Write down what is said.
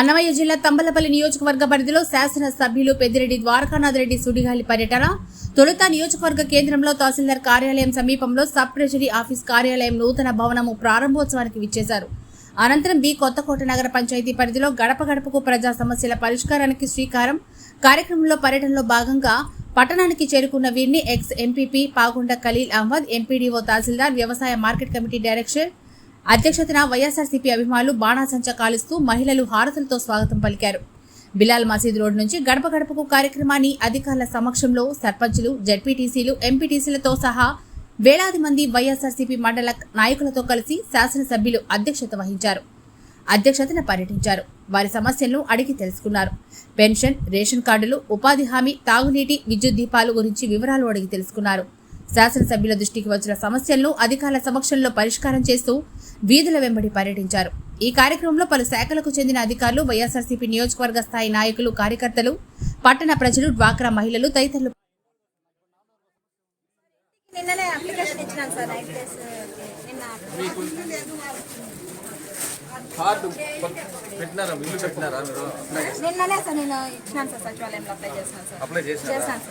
అన్నమయ్య జిల్లా తంబలపల్లి నియోజకవర్గ పరిధిలో శాసన సభ్యులు పెద్దిరెడ్డి ద్వారకానాథ్ రెడ్డి సుడిగాలి పర్యటన. తొలుత నియోజకవర్గ కేంద్రంలో తహసీల్దార్ కార్యాలయం సమీపంలో సబ్ ట్రెజరీ ఆఫీస్ కార్యాలయం నూతన భవనము ప్రారంభోత్సవానికి విచ్చేశారు. అనంతరం కొత్తకోట నగర పంచాయతీ పరిధిలో గడప గడపకు ప్రజా సమస్యల పరిష్కారానికి శ్రీకారం కార్యక్రమంలో పర్యటనలో భాగంగా పట్టణానికి చేరుకున్న వీరిని ex MPP Pagunda Khaleel Ahmed, MPDO, tahsildar, వ్యవసాయ మార్కెట్ కమిటీ డైరెక్టర్ అధ్యక్షతన వైఎస్ఆర్సీపీ అభిమానులు బాణాసంచా కాలుస్తూ మహిళలు హారతులతో స్వాగతం పలికారు. బిలాల్ మసీద్ రోడ్ నుంచి గడప గడపకు కార్యక్రమాన్ని అధికారుల సమక్షంలో సర్పంచులు, జడ్పీటీసీలు, ఎంపీటీసీలతో సహా వేలాది మంది వైఎస్ఆర్సీపీ మండల నాయకులతో కలిసి శాసనసభ్యులు అధ్యక్షత వహించారు. అధ్యక్షతన పర్యటించారు. వారి సమస్యలను అడిగి తెలుసుకున్నారు. పెన్షన్, రేషన్ కార్డులు, ఉపాధి హామీ, తాగునీటి, విద్యుత్ దీపాలు గురించి వివరాలు అడిగి తెలుసుకున్నారు. శాసనసభ్యుల దృష్టికి వచ్చిన సమస్యలను అధికారుల సమక్షంలో పరిష్కారం చేస్తూ వీధుల వెంబడి పర్యటించారు. ఈ కార్యక్రమంలో పలు శాఖలకు చెందిన అధికారులు, వైఎస్ఆర్సీపీ నియోజకవర్గ స్థాయి నాయకులు, కార్యకర్తలు, పట్టణ ప్రజలు, డ్వాక్రా మహిళలు తదితరులు నిన్ననే సార్ నేను ఇచ్చినాను సార్, సచివాలయంలో అప్లై చేశాను సార్.